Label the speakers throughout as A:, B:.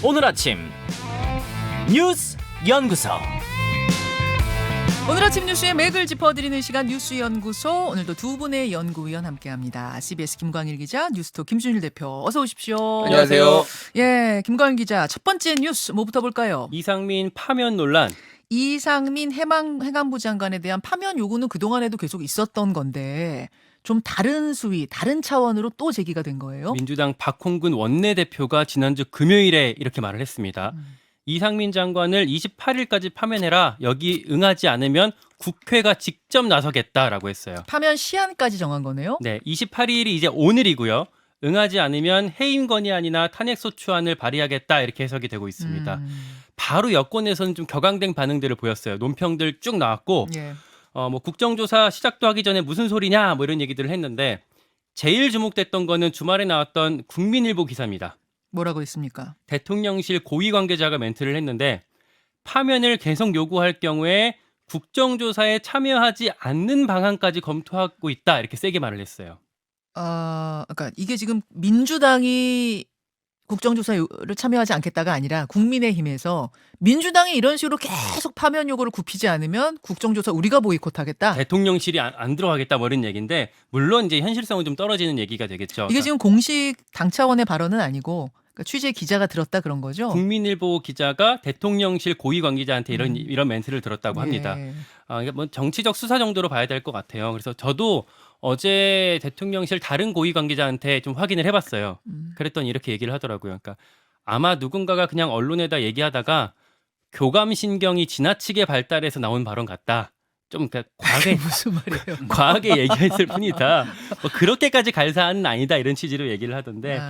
A: 오늘 아침 뉴스 연구소.
B: 오늘 아침 뉴스의 맥을 짚어드리는 시간 뉴스연구소. 오늘도 두 분의 연구위원 함께합니다. CBS 김광일 기자, 뉴스톱 김준일 대표. 어서 오십시오.
C: 안녕하세요.
B: 예, 김광일 기자. 첫 번째 뉴스 뭐부터 볼까요?
C: 이상민 파면 논란.
B: 이상민 행안부 장관에 대한 파면 요구는 그동안에도 계속 있었던 건데 좀 다른 수위, 다른 차원으로 또 제기가 된 거예요?
C: 민주당 박홍근 원내대표가 지난주 금요일에 이렇게 말을 했습니다. 이상민 장관을 28일까지 파면해라. 여기 응하지 않으면 국회가 직접 나서겠다라고 했어요.
B: 파면 시한까지 정한 거네요?
C: 네, 28일이 이제 오늘이고요. 응하지 않으면 해임 건의안이나 탄핵소추안을 발의하겠다 이렇게 해석이 되고 있습니다. 바로 여권에서는 좀 격앙된 반응들을 보였어요. 논평들 쭉 나왔고
B: 예.
C: 뭐 국정조사 시작도 하기 전에 무슨 소리냐 뭐 이런 얘기들을 했는데 제일 주목됐던 거는 주말에 나왔던 국민일보 기사입니다.
B: 뭐라고 했습니까?
C: 대통령실 고위 관계자가 멘트를 했는데 파면을 계속 요구할 경우에 국정조사에 참여하지 않는 방안까지 검토하고 있다 이렇게 세게 말을 했어요.
B: 그러니까 이게 지금 민주당이 국정조사를 참여하지 않겠다가 아니라 국민의힘에서 민주당이 이런 식으로 계속 파면 요구를 굽히지 않으면 국정조사 우리가 보이콧하겠다.
C: 대통령실이 안 들어가겠다 뭐 이런 얘기인데 물론 이제 현실성은 좀 떨어지는 얘기가 되겠죠.
B: 이게 지금 공식 당 차원의 발언은 아니고 그러니까 취재 기자가 들었다 그런 거죠.
C: 국민일보 기자가 대통령실 고위 관계자한테 이런 멘트를 들었다고 합니다.
B: 예.
C: 이게 뭐 정치적 수사 정도로 봐야 될 것 같아요. 그래서 저도 어제 대통령실 다른 고위 관계자한테 좀 확인을 해봤어요. 그랬더니 이렇게 얘기를 하더라고요. 그러니까 아마 누군가가 그냥 언론에다 얘기하다가 교감 신경이 지나치게 발달해서 나온 발언 같다. 좀 그러니까 과하게
B: 무슨 말이에요?
C: 과하게 얘기했을 뿐이다. 뭐 그렇게까지 갈 사안은 아니다 이런 취지로 얘기를 하던데.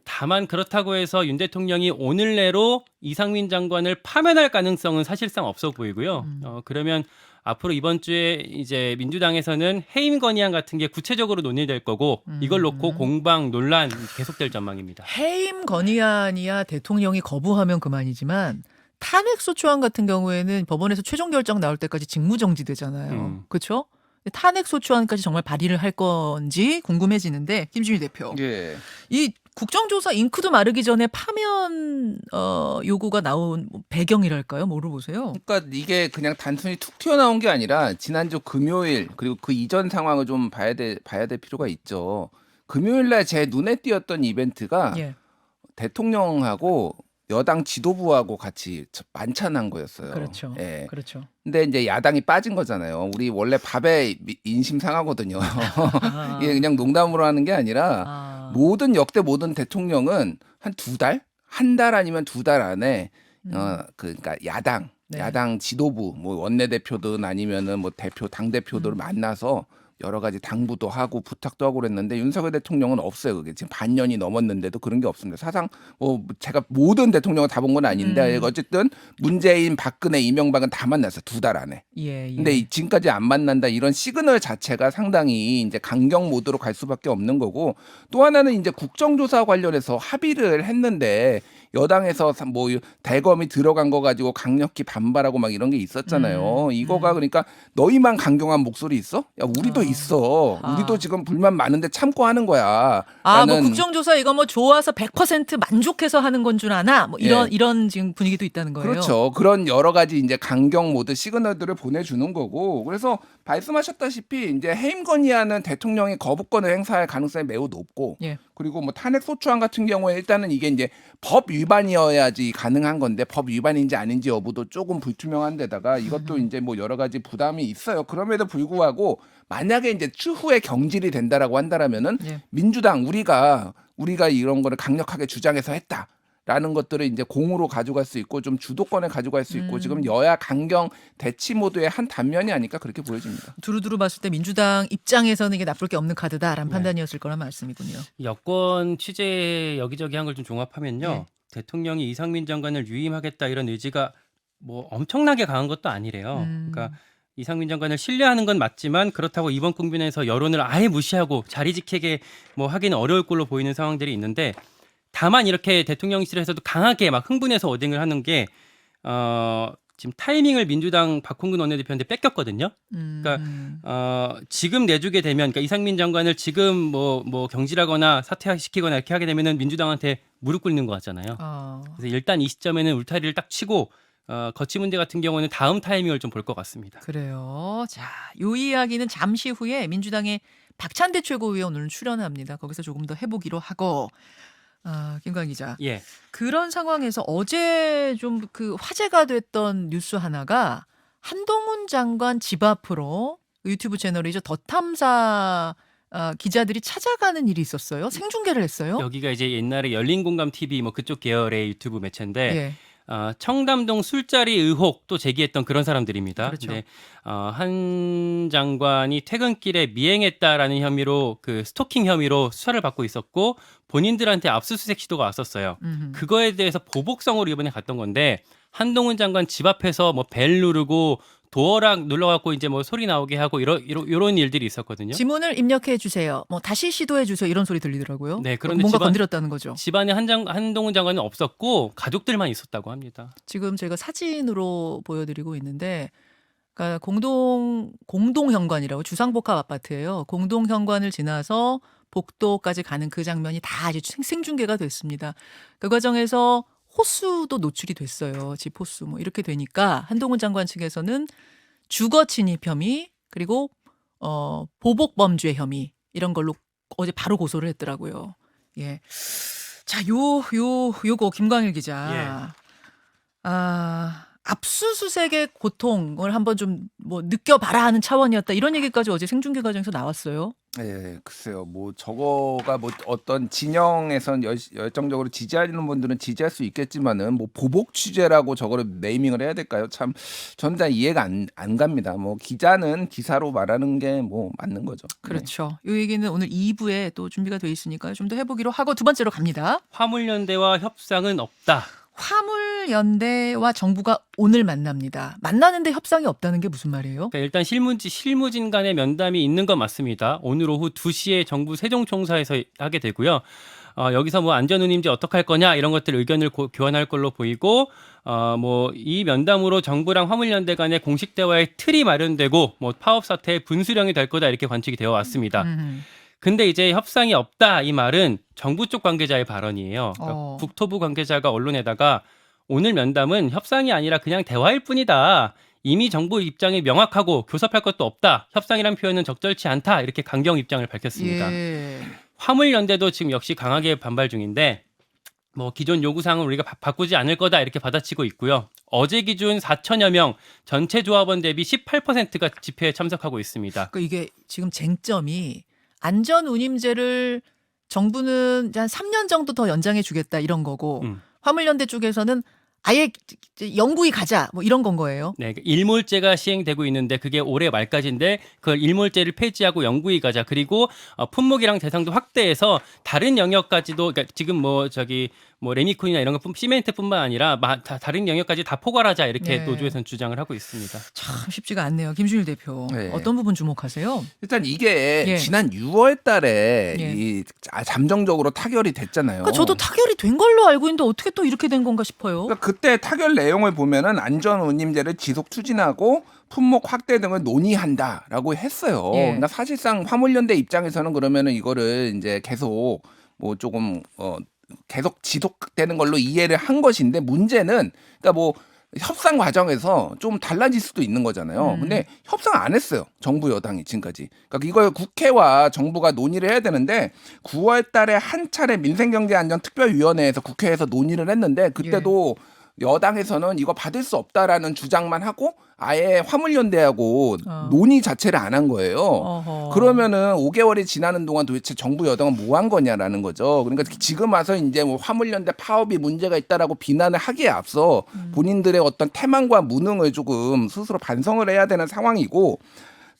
C: 다만 그렇다고 해서 윤 대통령이 오늘 내로 이상민 장관을 파면할 가능성은 사실상 없어 보이고요. 그러면 앞으로 이번 주에 이제 민주당에서는 해임 건의안 같은 게 구체적으로 논의될 거고 이걸 놓고 공방 논란 계속될 전망입니다.
B: 해임 건의안이야 대통령이 거부하면 그만이지만 탄핵소추안 같은 경우에는 법원에서 최종 결정 나올 때까지 직무정지되잖아요. 그렇죠? 탄핵소추안까지 정말 발의를 할 건지 궁금해지는데 김준일 대표.
A: 예.
B: 이 국정조사 잉크도 마르기 전에 파면 요구가 나온 배경이랄까요? 뭐를 보세요?
A: 그러니까 이게 그냥 단순히 툭 튀어나온 게 아니라 지난주 금요일 그리고 그 이전 상황을 좀 봐야 될 필요가 있죠. 금요일 날 제 눈에 띄었던 이벤트가
B: 예.
A: 대통령하고 여당 지도부하고 같이 만찬한 거였어요.
B: 그렇죠.
A: 예.
B: 그렇죠.
A: 근데 이제 야당이 빠진 거잖아요. 우리 원래 밥에 인심 상하거든요. 이게 그냥 농담으로 하는 게 아니라 모든 대통령은 한 두 달? 한 달 아니면 두 달 안에 그러니까 야당 지도부 뭐 원내대표든 아니면은 뭐 당 대표들을 만나서 여러 가지 당부도 하고 부탁도 하고 그랬는데 윤석열 대통령은 없어요. 그게 지금 반년이 넘었는데도 그런 게 없습니다. 사상 뭐 제가 모든 대통령을 다 본 건 아닌데 어쨌든 문재인, 박근혜, 이명박은 다 만났어요. 두 달 안에.
B: 예.
A: 근데 지금까지 안 만난다 이런 시그널 자체가 상당히 이제 강경 모드로 갈 수밖에 없는 거고 또 하나는 이제 국정조사 관련해서 합의를 했는데 여당에서 뭐 대검이 들어간 거 가지고 강력히 반발하고 막 이런 게 있었잖아요. 이거가 그러니까 너희만 강경한 목소리 있어? 야 우리도 있어. 우리도 지금 불만 많은데 참고 하는 거야.
B: 뭐 국정조사 이거 뭐 좋아서 100% 만족해서 하는 건 줄 아나? 뭐 이런 지금 분위기도 있다는 거예요.
A: 그렇죠. 그런 여러 가지 이제 강경 모드 시그널들을 보내주는 거고 그래서 말씀하셨다시피 이제 해임 건의안은 대통령이 거부권을 행사할 가능성이 매우 높고 그리고 뭐 탄핵 소추안 같은 경우에 일단은 이게 이제 법 위반이어야지 가능한 건데 법 위반인지 아닌지 여부도 조금 불투명한 데다가 이것도 이제 뭐 여러 가지 부담이 있어요. 그럼에도 불구하고 만약에 이제 추후에 경질이 된다라고 한다라면은 민주당 우리가 이런 거를 강력하게 주장해서 했다. 라는 것들을 이제 공으로 가져갈 수 있고 좀 주도권을 가져갈 수 있고 지금 여야 강경 대치 모드의 한 단면이 아닐까 그렇게 보여집니다.
B: 두루두루 봤을 때 민주당 입장에서는 이게 나쁠 게 없는 카드다라는 판단이었을 거란 말씀이군요.
C: 여권 취재 여기저기 한 걸 좀 종합하면요. 대통령이 이상민 장관을 유임하겠다 이런 의지가 뭐 엄청나게 강한 것도 아니래요. 그러니까 이상민 장관을 신뢰하는 건 맞지만 그렇다고 이번 국면에서 여론을 아예 무시하고 자리 지키게 뭐 하기는 어려울 걸로 보이는 상황들이 있는데 다만 이렇게 대통령실에서도 강하게 막 흥분해서 어딩을 하는 게 지금 타이밍을 민주당 박홍근 원내대표한테 뺏겼거든요. 그러니까 지금 내주게 되면, 그러니까 이상민 장관을 지금 뭐 경질하거나 사퇴시키거나 이렇게 하게 되면은 민주당한테 무릎 꿇는 것 같잖아요. 그래서 일단 이 시점에는 울타리를 딱 치고 거치 문제 같은 경우는 다음 타이밍을 좀 볼 것 같습니다.
B: 그래요. 자, 요 이야기는 잠시 후에 민주당의 박찬대 최고위원 오늘 출연합니다. 거기서 조금 더 해보기로 하고. 김광 기자.
C: 예.
B: 그런 상황에서 어제 좀 그 화제가 됐던 뉴스 하나가 한동훈 장관 집 앞으로 유튜브 채널이죠. 더 탐사 기자들이 찾아가는 일이 있었어요. 생중계를 했어요.
C: 여기가 이제 옛날에 열린공감 TV 뭐 그쪽 계열의 유튜브 매체인데
B: 예.
C: 청담동 술자리 의혹도 제기했던 그런 사람들입니다.
B: 그렇죠.
C: 근데 한 장관이 퇴근길에 미행했다라는 혐의로 그 스토킹 혐의로 수사를 받고 있었고 본인들한테 압수수색 시도가 왔었어요. 그거에 대해서 보복성으로 이번에 갔던 건데 한동훈 장관 집 앞에서 뭐 벨 누르고 도어락 눌러갖고 이제 뭐 소리 나오게 하고 이런 일들이 있었거든요.
B: 지문을 입력해 주세요. 뭐 다시 시도해 주세요. 이런 소리 들리더라고요.
C: 네, 그런데
B: 뭔가 건드렸다는 거죠.
C: 집안에 한동훈 장관은 없었고 가족들만 있었다고 합니다.
B: 지금 제가 사진으로 보여드리고 있는데, 그러니까 공동 현관이라고 주상복합 아파트예요. 공동 현관을 지나서 복도까지 가는 그 장면이 다 아주 생중계가 됐습니다. 그 과정에서 호수도 노출이 됐어요. 집 호수 뭐 이렇게 되니까 한동훈 장관 측에서는 주거 침입 혐의 그리고 보복 범죄 혐의 이런 걸로 어제 바로 고소를 했더라고요. 예. 자, 요거 김광일 기자. 압수수색의 고통을 한번 좀 뭐 느껴봐라 하는 차원이었다. 이런 얘기까지 어제 생중계 과정에서 나왔어요.
A: 예, 글쎄요. 뭐 저거가 뭐 어떤 진영에선 열정적으로 지지하는 분들은 지지할 수 있겠지만은 뭐 보복 취재라고 저거를 네이밍을 해야 될까요? 참 저는 다 이해가 안 갑니다. 뭐 기자는 기사로 말하는 게 뭐 맞는 거죠.
B: 그렇죠. 이 얘기는 오늘 2부에 또 준비가 돼 있으니까요. 좀 더 해보기로 하고 두 번째로 갑니다.
C: 화물연대와 협상은 없다.
B: 화물연대와 정부가 오늘 만납니다. 만나는데 협상이 없다는 게 무슨 말이에요?
C: 그러니까 일단 실무진 간의 면담이 있는 건 맞습니다. 오늘 오후 2시에 정부 세종청사에서 하게 되고요. 여기서 뭐 안전운임제 어떻게 할 거냐 이런 것들 의견을 교환할 걸로 보이고 뭐 이 면담으로 정부랑 화물연대 간의 공식 대화의 틀이 마련되고 뭐 파업 사태의 분수령이 될 거다 이렇게 관측이 되어 왔습니다. 근데 이제 협상이 없다 이 말은 정부 쪽 관계자의 발언이에요. 그러니까 국토부 관계자가 언론에다가 오늘 면담은 협상이 아니라 그냥 대화일 뿐이다. 이미 정부 입장이 명확하고 교섭할 것도 없다. 협상이란 표현은 적절치 않다. 이렇게 강경 입장을 밝혔습니다.
B: 예.
C: 화물연대도 지금 역시 강하게 반발 중인데 뭐 기존 요구사항은 우리가 바꾸지 않을 거다 이렇게 받아치고 있고요. 어제 기준 4천여 명 전체 조합원 대비 18%가 집회에 참석하고 있습니다.
B: 그러니까 이게 지금 쟁점이 안전운임제를 정부는 한 3년 정도 더 연장해 주겠다 이런 거고 화물연대 쪽에서는 아예 영구히 가자 뭐 이런 건 거예요.
C: 네, 일몰제가 시행되고 있는데 그게 올해 말까지인데 그걸 일몰제를 폐지하고 영구히 가자. 그리고 품목이랑 대상도 확대해서 다른 영역까지도 그러니까 지금 뭐 레미콘이나 이런 거 시멘트뿐만 아니라 다른 영역까지 다 포괄하자 이렇게
B: 네.
C: 노조에서는 주장을 하고 있습니다.
B: 참 쉽지가 않네요. 김준일 대표.
A: 네.
B: 어떤 부분 주목하세요?
A: 일단 이게
B: 예.
A: 지난 6월 달에
B: 예.
A: 이 잠정적으로 타결이 됐잖아요.
B: 그러니까 저도 타결이 된 걸로 알고 있는데 어떻게 또 이렇게 된 건가 싶어요.
A: 그러니까 그때 타결 내용을 보면은 안전운임제를 지속 추진하고 품목 확대 등을 논의한다라고 했어요.
B: 예.
A: 그러니까 사실상 화물연대 입장에서는 그러면은 이거를 이제 계속 뭐 조금 계속 지속되는 걸로 이해를 한 것인데 문제는 그러니까 뭐 협상 과정에서 좀 달라질 수도 있는 거잖아요. 근데 협상 안 했어요. 정부 여당이 지금까지. 그러니까 이걸 국회와 정부가 논의를 해야 되는데 9월 달에 한 차례 민생경제안전특별위원회에서 국회에서 논의를 했는데 그때도 여당에서는 이거 받을 수 없다라는 주장만 하고 아예 화물연대하고 논의 자체를 안 한 거예요.
B: 어허.
A: 그러면은 5개월이 지나는 동안 도대체 정부 여당은 뭐 한 거냐라는 거죠. 그러니까 지금 와서 이제 뭐 화물연대 파업이 문제가 있다라고 비난을 하기에 앞서 본인들의 어떤 태만과 무능을 조금 스스로 반성을 해야 되는 상황이고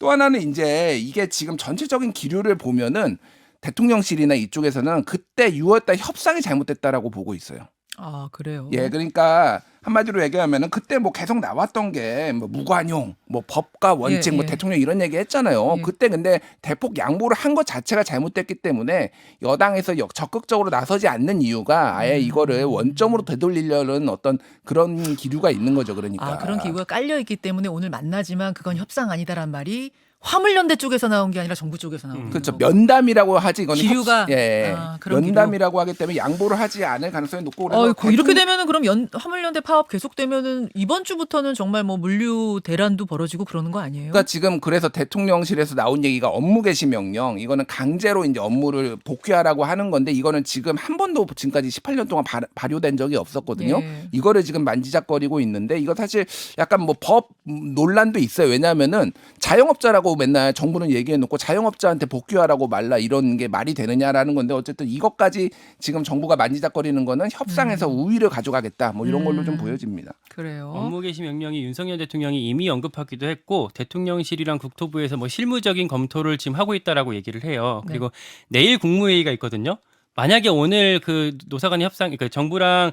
A: 또 하나는 이제 이게 지금 전체적인 기류를 보면은 대통령실이나 이쪽에서는 그때 6월달 협상이 잘못됐다라고 보고 있어요.
B: 아, 그래요?
A: 예, 그러니까 한마디로 얘기하면은 그때 뭐 계속 나왔던 게 뭐 무관용, 뭐 법과 원칙,
B: 예,
A: 뭐
B: 예.
A: 대통령 이런 얘기 했잖아요.
B: 예.
A: 그때 근데 대폭 양보를 한 것 자체가 잘못됐기 때문에 여당에서 적극적으로 나서지 않는 이유가 아예 이거를 원점으로 되돌리려는 어떤 그런 기류가 있는 거죠. 그러니까.
B: 아, 그런 기구가 깔려 있기 때문에 오늘 만나지만 그건 협상 아니다란 말이 화물연대 쪽에서 나온 게 아니라 정부 쪽에서 나온 거예요.
A: 그렇죠. 면담이라고 하지 이거는
B: 기류가
A: 예.
B: 그런
A: 면담이라고 하기 때문에 양보를 하지 않을 가능성이 높고 그래서
B: 어이구, 이렇게 되면은 그럼 화물연대 파업 계속되면은 이번 주부터는 정말 뭐 물류 대란도 벌어지고 그러는 거 아니에요?
A: 그러니까 지금 그래서 대통령실에서 나온 얘기가 업무 개시 명령 이거는 강제로 이제 업무를 복귀하라고 하는 건데 이거는 지금 한 번도 지금까지 18년 동안 발효된 적이 없었거든요.
B: 예.
A: 이거를 지금 만지작거리고 있는데 이거 사실 약간 뭐 법 논란도 있어요. 왜냐하면은 자영업자라고 맨날 정부는 얘기해놓고 자영업자한테 복귀하라고 말라 이런 게 말이 되느냐라는 건데 어쨌든 이것까지 지금 정부가 만지작거리는 거는 협상에서 우위를 가져가겠다 뭐 이런 걸로 좀 보여집니다.
B: 그래요.
C: 업무 개시 명령이 윤석열 대통령이 이미 언급하기도 했고 대통령실이랑 국토부에서 뭐 실무적인 검토를 지금 하고 있다라고 얘기를 해요. 그리고 내일 국무회의가 있거든요. 만약에 오늘 그 노사 간의 협상, 그러니까 정부랑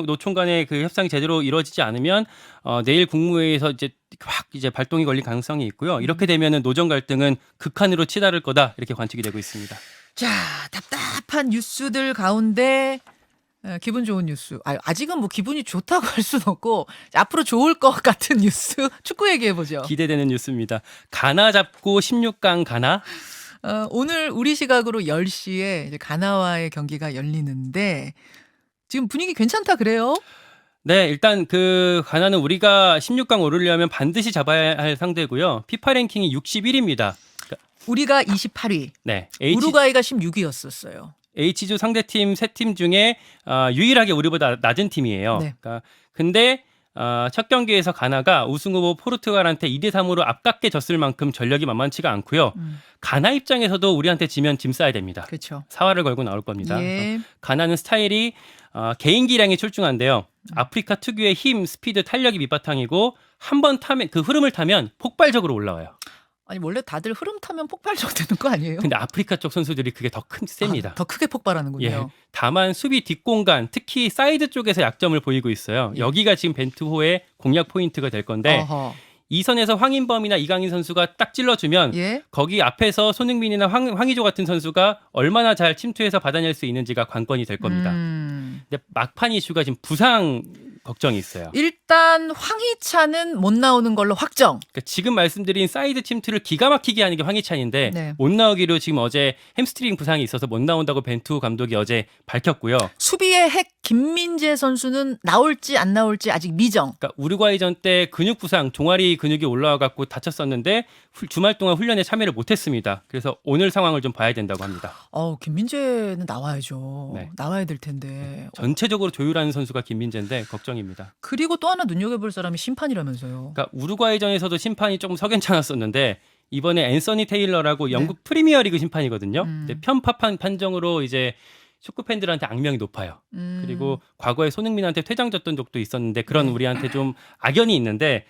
C: 노총 간의 그 협상이 제대로 이루어지지 않으면 내일 국무회의에서 이제 발동이 걸릴 가능성이 있고요. 이렇게 되면은 노정 갈등은 극한으로 치달을 거다 이렇게 관측이 되고 있습니다.
B: 자, 답답한 뉴스들 가운데 기분 좋은 뉴스. 아직은 뭐 기분이 좋다고 할 수는 없고 앞으로 좋을 것 같은 뉴스 축구 얘기해 보죠.
C: 기대되는 뉴스입니다. 가나 잡고 16강 가나?
B: 오늘 우리 시각으로 10시에 이제 가나와의 경기가 열리는데 지금 분위기 괜찮다 그래요?
C: 네, 일단 그 가나는 우리가 16강 오르려면 반드시 잡아야 할 상대고요. 피파 랭킹이 61위입니다.
B: 우리가 28위.
C: 네,
B: 우루과이가 16위였었어요.
C: H조 상대팀 3팀 중에 유일하게 우리보다 낮은 팀이에요.
B: 네.
C: 그러니까 근데 첫 경기에서 가나가 우승 후보 포르투갈한테 2대3으로 아깝게 졌을 만큼 전력이 만만치가 않고요. 가나 입장에서도 우리한테 지면 짐 싸야 됩니다.
B: 그렇죠.
C: 사활을 걸고 나올 겁니다.
B: 예.
C: 그래서 가나는 스타일이 개인 기량이 출중한데요. 아프리카 특유의 힘, 스피드, 탄력이 밑바탕이고 한 번 타면 그 흐름을 타면 폭발적으로 올라와요.
B: 아니 원래 다들 흐름 타면 폭발적 되는 거 아니에요?
C: 근데 아프리카 쪽 선수들이 그게 더 셉니다.
B: 더 크게 폭발하는군요.
C: 예. 다만 수비 뒷공간, 특히 사이드 쪽에서 약점을 보이고 있어요. 여기가 지금 벤투호의 공략 포인트가 될 건데
B: 어허.
C: 이 선에서 황인범이나 이강인 선수가 딱 찔러주면
B: 예?
C: 거기 앞에서 손흥민이나 황의조 같은 선수가 얼마나 잘 침투해서 받아낼 수 있는지가 관건이 될 겁니다. 근데 막판 이슈가 지금 부상 걱정이 있어요.
B: 일단 황희찬은 못 나오는 걸로 확정.
C: 그러니까 지금 말씀드린 사이드 침투를 기가 막히게 하는 게 황희찬인데
B: 네.
C: 못 나오기로 지금 어제 햄스트링 부상이 있어서 못 나온다고 벤투 감독이 어제 밝혔고요.
B: 수비의 핵 김민재 선수는 나올지 안 나올지 아직 미정.
C: 그러니까 우루과이전 때 근육 부상, 종아리 근육이 올라와 갖고 다쳤었는데 주말 동안 훈련에 참여를 못했습니다. 그래서 오늘 상황을 좀 봐야 된다고 합니다.
B: 김민재는 나와야죠.
C: 네.
B: 나와야 될 텐데.
C: 전체적으로 조율하는 선수가 김민재인데 걱정입니다.
B: 그리고 또 하나 눈여겨볼 사람이 심판이라면서요.
C: 그러니까 우루과이전에서도 심판이 조금 석연찮았었는데 이번에 앤서니 테일러라고 영국 프리미어리그 심판이거든요. 근데 편파판 판정으로 이제 축구 팬들한테 악명이 높아요. 그리고 과거에 손흥민한테 퇴장 줬던 적도 있었는데 그런 우리한테 좀 악연이 있는데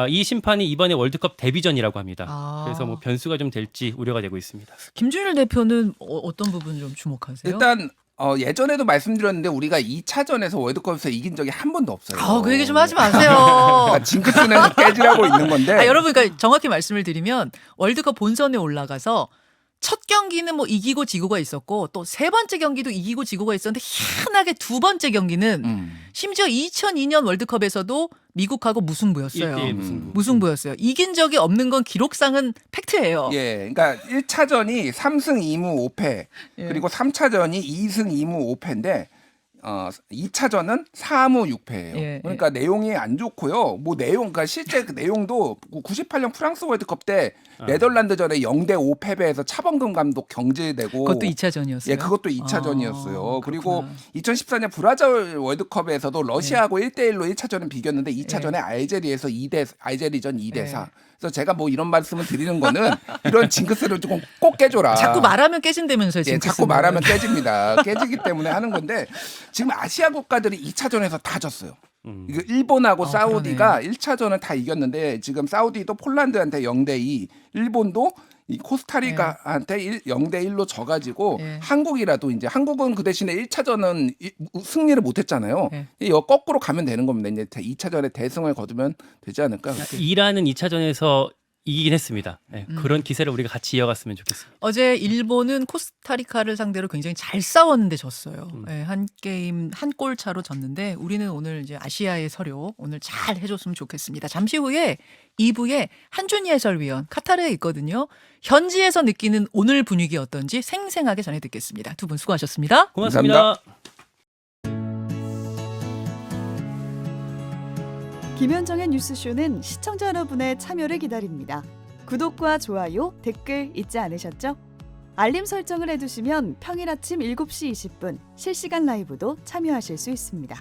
C: 이 심판이 이번에 월드컵 데뷔전이라고 합니다. 그래서 뭐 변수가 좀 될지 우려가 되고 있습니다.
B: 김준일 대표는 어떤 부분 좀 주목하세요?
A: 일단 예전에도 말씀드렸는데 우리가 2차전에서 월드컵에서 이긴 적이 한 번도 없어요.
B: 그 얘기 좀 하지 마세요.
A: 그러니까 징크스는 깨지라고 있는 건데.
B: 여러분, 그러니까 정확히 말씀을 드리면 월드컵 본선에 올라가서 첫 경기는 뭐 이기고 지고가 있었고 또 세 번째 경기도 이기고 지고가 있었는데 희한하게 두 번째 경기는 심지어 2002년 월드컵에서도 미국하고 무승부였어요.
C: 1대1
B: 무승부였어요. 이긴 적이 없는 건 기록상은 팩트예요.
A: 예, 그러니까 1차전이 3승 2무 5패 그리고 3차전이 2승 2무 5패인데 2차전은 4무 6패예요.
B: 예,
A: 그러니까 내용이 안 좋고요. 뭐 그러니까 실제 그 내용도 98년 프랑스 월드컵 때 네덜란드전에 0대5 패배해서 차범근 감독 경질되고
B: 그것도 2차전이었어요.
A: 예, 그것도 2차전이었어요. 그리고
B: 그렇구나.
A: 2014년 브라질 월드컵에서도 러시아하고 1대1로 1차전은 비겼는데 2차전에 알제리에서 알제리전 2대4. 그래서 제가 뭐 이런 말씀을 드리는 거는 이런 징크스를 조금 꼭 깨줘라.
B: 자꾸 말하면 깨진다면서요.
A: 예, 자꾸 말하면 깨집니다. 깨지기 때문에 하는 건데 지금 아시아 국가들이 2차전에서 다 졌어요. 이거 일본하고 사우디가
B: 그러네.
A: 1차전은 다 이겼는데 지금 사우디도 폴란드한테 0대2, 일본도 이 코스타리카한테 0대1로 져가지고
B: 예.
A: 한국이라도 이제 한국은 그 대신에 1차전은 승리를 못했잖아요.
B: 예.
A: 이거 거꾸로 가면 되는 겁니다. 이제 2차전에 대승을 거두면 되지 않을까.
C: 이란은 2차전에서 이기긴 했습니다. 네, 그런 기세를 우리가 같이 이어갔으면 좋겠습니다.
B: 어제 일본은 코스타리카를 상대로 굉장히 잘 싸웠는데 졌어요. 네, 한 게임 한 골 차로 졌는데 우리는 오늘 이제 아시아의 서력 오늘 잘 해줬으면 좋겠습니다. 잠시 후에 2부에 한준희 해설위원 카타르에 있거든요. 현지에서 느끼는 오늘 분위기 어떤지 생생하게 전해 듣겠습니다. 두 분 수고하셨습니다.
C: 고맙습니다.
D: 김현정의 뉴스쇼는 시청자 여러분의 참여를 기다립니다. 구독과 좋아요, 댓글 잊지 않으셨죠? 알림 설정을 해두시면 평일 아침 7시 20분 실시간 라이브도 참여하실 수 있습니다.